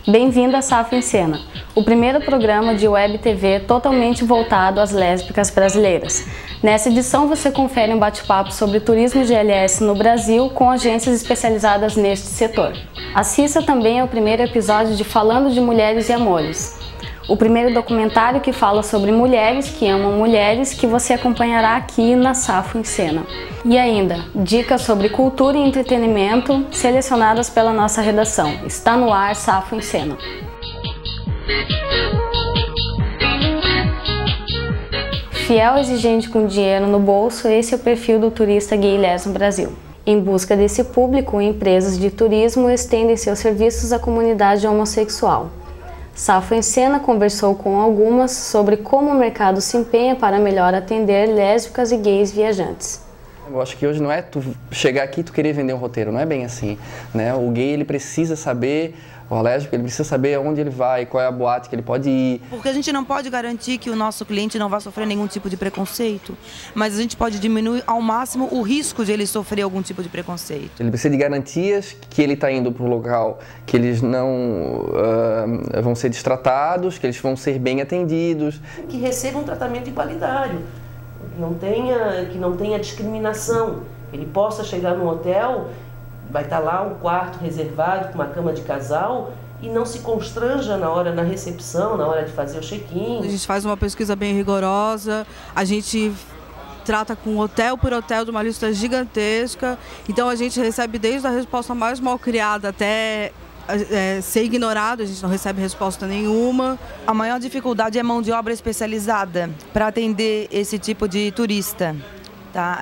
Bem-vindo a Safo em Cena, o primeiro programa de web TV totalmente voltado às lésbicas brasileiras. Nessa edição você confere um bate-papo sobre turismo GLS no Brasil com agências especializadas neste setor. Assista também ao primeiro episódio de Falando de Mulheres e Amores, o primeiro documentário que fala sobre mulheres que amam mulheres, que você acompanhará aqui na Safo em Cena. E ainda, dicas sobre cultura e entretenimento selecionadas pela nossa redação. Está no ar Safo em Cena. Fiel e exigente com dinheiro no bolso, esse é o perfil do turista gay e lésbico no Brasil. Em busca desse público, empresas de turismo estendem seus serviços à comunidade homossexual. Safo em Cena conversou com algumas sobre como o mercado se empenha para melhor atender lésbicas e gays viajantes. Eu acho que hoje não é tu chegar aqui e tu querer vender um roteiro, não é bem assim, né? O gay ele precisa saber, o lésbico ele precisa saber onde ele vai, qual é a boate que ele pode ir. Porque a gente não pode garantir que o nosso cliente não vai sofrer nenhum tipo de preconceito, mas a gente pode diminuir ao máximo o risco de ele sofrer algum tipo de preconceito. Ele precisa de garantias que ele está indo para um local que eles não vão ser destratados, que eles vão ser bem atendidos. Que receba um tratamento igualitário. Que não tenha discriminação, ele possa chegar no hotel, vai estar lá um quarto reservado com uma cama de casal e não se constranja na recepção, na hora de fazer o check-in. A gente faz uma pesquisa bem rigorosa, a gente trata com hotel por hotel de uma lista gigantesca, então a gente recebe desde a resposta mais mal criada até ser ignorado, a gente não recebe resposta nenhuma. A maior dificuldade é mão de obra especializada para atender esse tipo de turista. Tá?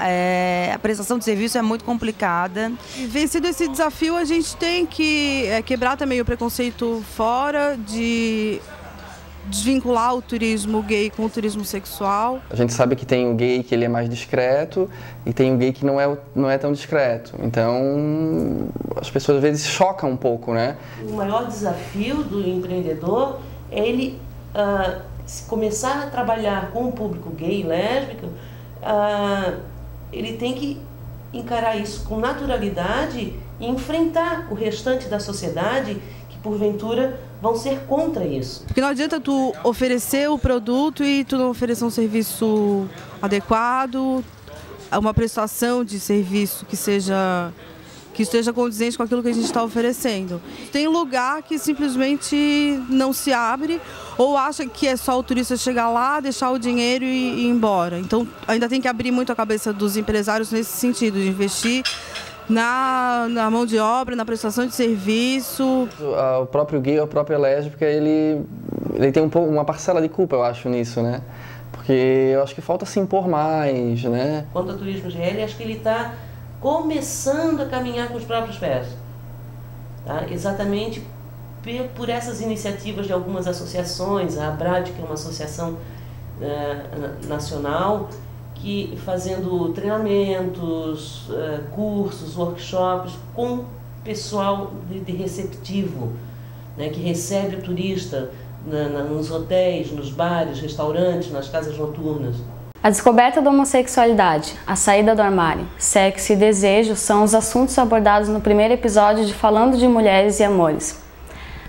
A prestação de serviço é muito complicada. E vencido esse desafio, a gente tem que quebrar também o preconceito fora, de desvincular o turismo gay com o turismo sexual. A gente sabe que tem o gay que ele é mais discreto e tem o gay que não é tão discreto. Então, as pessoas às vezes chocam um pouco, né? O maior desafio do empreendedor é ele começar a trabalhar com o público gay e lésbico, ele tem que encarar isso com naturalidade e enfrentar o restante da sociedade que, porventura, vão ser contra isso. Porque não adianta tu oferecer o produto e tu não oferecer um serviço adequado, uma prestação de serviço que esteja condizente com aquilo que a gente está oferecendo. Tem lugar que simplesmente não se abre ou acha que é só o turista chegar lá, deixar o dinheiro e ir embora. Então ainda tem que abrir muito a cabeça dos empresários nesse sentido, de investir na mão de obra, na prestação de serviço. O próprio gay ou a própria lésbica, ele tem uma parcela de culpa, eu acho, nisso, né? Porque eu acho que falta se impor mais, né? Quanto ao turismo GL, acho que ele está começando a caminhar com os próprios pés. Tá? Exatamente por essas iniciativas de algumas associações, a ABRAD, que é uma associação nacional, que fazendo treinamentos, cursos, workshops com pessoal de receptivo, né, que recebe o turista nos hotéis, nos bares, restaurantes, nas casas noturnas. A descoberta da homossexualidade, a saída do armário, sexo e desejo são os assuntos abordados no primeiro episódio de Falando de Mulheres e Amores.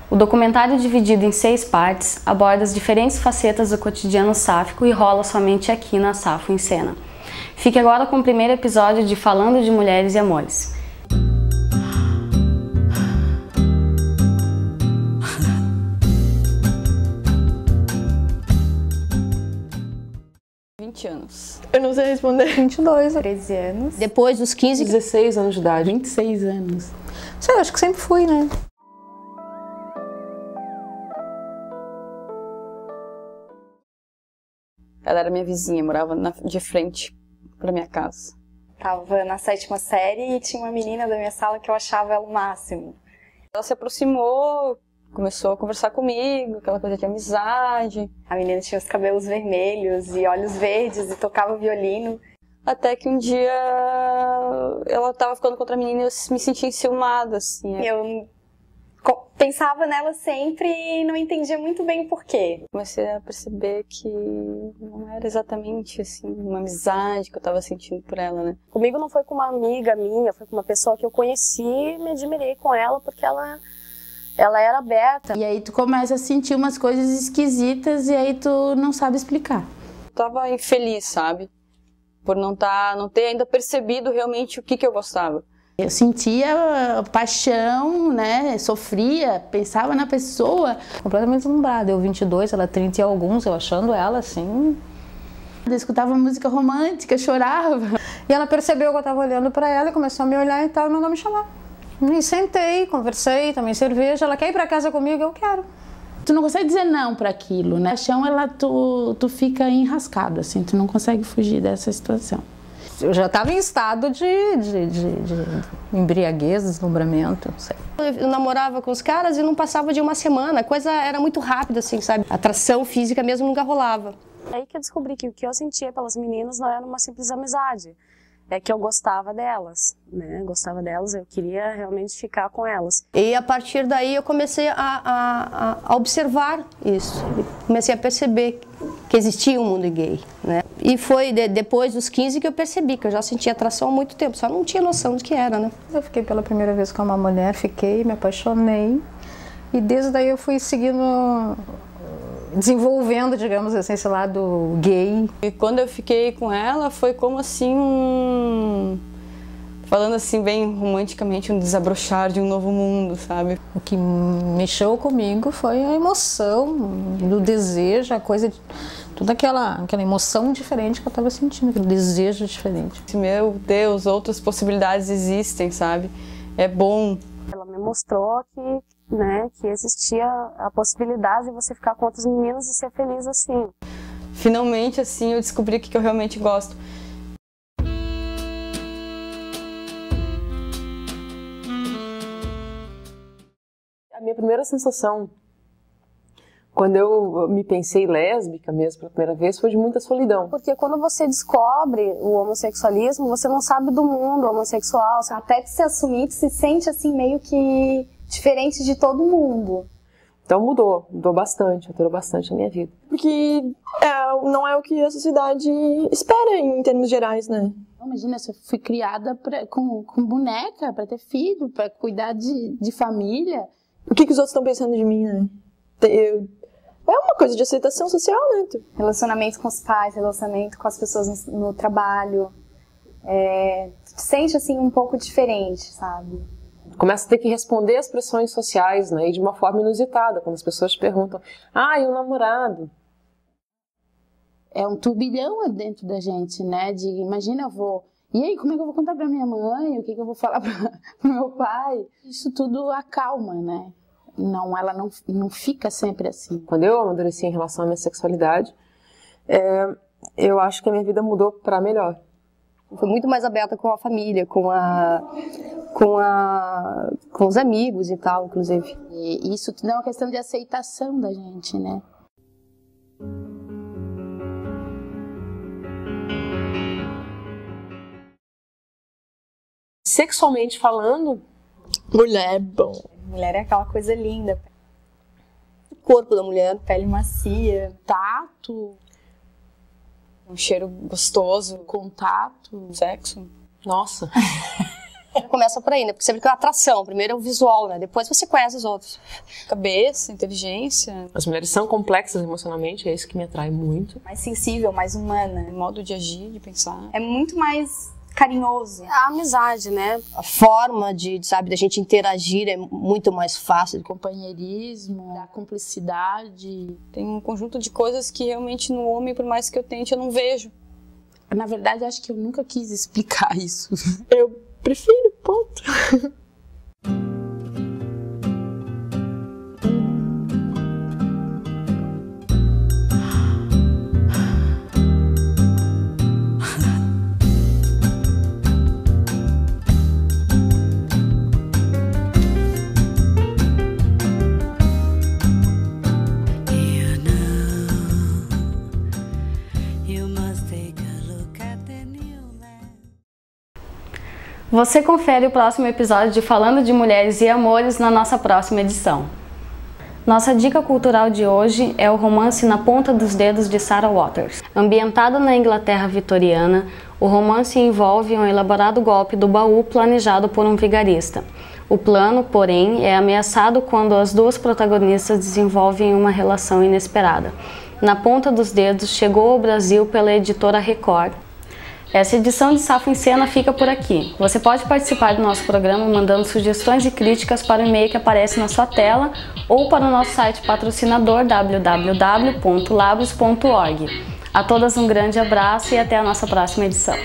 O documentário, dividido em 6 partes, aborda as diferentes facetas do cotidiano sáfico e rola somente aqui na Safo em Cena. Fique agora com o primeiro episódio de Falando de Mulheres e Amores. Anos. Eu não sei responder. 22. 13 anos. Depois dos 15... 16 anos de idade. 26 anos. Sei, eu acho que sempre fui, né? Ela era minha vizinha, morava de frente pra minha casa. Tava na 7ª série e tinha uma menina da minha sala que eu achava ela o máximo. Ela se aproximou, começou a conversar comigo, aquela coisa de amizade. A menina tinha os cabelos vermelhos e olhos verdes e tocava violino. Até que um dia ela tava ficando com outra menina e eu me senti enciumada, assim. Eu pensava nela sempre e não entendia muito bem o porquê. Comecei a perceber que não era exatamente assim uma amizade que eu estava sentindo por ela, né? Comigo não foi com uma amiga minha, foi com uma pessoa que eu conheci e me admirei com ela porque ela era aberta. E aí tu começa a sentir umas coisas esquisitas e aí tu não sabe explicar. Eu tava infeliz, sabe? Por não ter ainda percebido realmente o que eu gostava. Eu sentia paixão, né? Sofria, pensava na pessoa. Completamente deslumbrada. Eu 22, ela 30 e alguns, eu achando ela assim... Eu escutava música romântica, chorava. E ela percebeu que eu estava olhando para ela e começou a me olhar e tal, e mandou me chamar. E sentei, conversei, tomei cerveja. Ela quer ir para casa comigo? Eu quero. Tu não consegue dizer não para aquilo, né? A paixão, tu fica enrascado, assim. Tu não consegue fugir dessa situação. Eu já estava em estado de embriaguez, deslumbramento, não sei. Eu namorava com os caras e não passava de uma semana, a coisa era muito rápida, assim, sabe? A atração física mesmo nunca rolava. Aí que eu descobri que o que eu sentia pelas meninas não era uma simples amizade, é que eu gostava delas, né? Gostava delas, eu queria realmente ficar com elas. E a partir daí eu comecei a observar isso, comecei a perceber que existia um mundo gay, né? E foi depois dos 15 que eu percebi que eu já sentia atração há muito tempo, só não tinha noção do que era, né? Eu fiquei pela primeira vez com uma mulher, me apaixonei e desde daí eu fui seguindo, desenvolvendo, digamos assim, esse lado gay. E quando eu fiquei com ela foi como assim falando assim bem romanticamente, um desabrochar de um novo mundo, sabe? O que mexeu comigo foi a emoção, o desejo, a coisa, toda aquela emoção diferente que eu estava sentindo, aquele desejo diferente. Meu Deus, outras possibilidades existem, sabe? É bom. Ela me mostrou que existia a possibilidade de você ficar com outras meninas e ser feliz assim. Finalmente, assim, eu descobri o que eu realmente gosto. A minha primeira sensação, quando eu me pensei lésbica mesmo pela primeira vez, foi de muita solidão. Porque quando você descobre o homossexualismo, você não sabe do mundo homossexual. Até que se assumir, se sente assim meio que diferente de todo mundo. Então mudou bastante, alterou bastante a minha vida. Porque não é o que a sociedade espera em termos gerais, né? Imagina, eu fui criada com boneca, para ter filho, para cuidar de família. O que os outros estão pensando de mim, né? É uma coisa de aceitação social, né? Relacionamento com os pais, relacionamento com as pessoas no trabalho. Tu sente assim um pouco diferente, sabe? Começa a ter que responder às pressões sociais, né? E de uma forma inusitada, quando as pessoas te perguntam: e o namorado? É um turbilhão dentro da gente, né? Imagina, e aí, como é que eu vou contar pra minha mãe? O que eu vou falar pro meu pai? Isso tudo acalma, né? Não, ela não fica sempre assim. Quando eu amadureci em relação à minha sexualidade, eu acho que a minha vida mudou para melhor. Foi muito mais aberta com a família, com os amigos e tal, inclusive. E isso tudo é uma questão de aceitação da gente, né? Sexualmente falando, mulher é bom. Mulher é aquela coisa linda. O corpo da mulher. Pele macia. Tato. Um cheiro gostoso. Contato. Sexo. Nossa. Começa por aí, né? Porque você vê que é a atração. Primeiro é o visual, né? Depois você conhece os outros. Cabeça, inteligência. As mulheres são complexas emocionalmente, é isso que me atrai muito. Mais sensível, mais humana. Modo de agir, de pensar. É muito mais carinhoso. A amizade, né? A forma da gente interagir é muito mais fácil. O companheirismo, a cumplicidade. Tem um conjunto de coisas que realmente no homem, por mais que eu tente, eu não vejo. Na verdade, acho que eu nunca quis explicar isso. Eu prefiro, ponto. Você confere o próximo episódio de Falando de Mulheres e Amores na nossa próxima edição. Nossa dica cultural de hoje é o romance Na Ponta dos Dedos de Sarah Waters. Ambientado na Inglaterra vitoriana, o romance envolve um elaborado golpe do baú planejado por um vigarista. O plano, porém, é ameaçado quando as duas protagonistas desenvolvem uma relação inesperada. Na Ponta dos Dedos chegou ao Brasil pela editora Record. Essa edição de Safo em Cena fica por aqui. Você pode participar do nosso programa mandando sugestões e críticas para o e-mail que aparece na sua tela ou para o nosso site patrocinador www.labros.org. A todas um grande abraço e até a nossa próxima edição.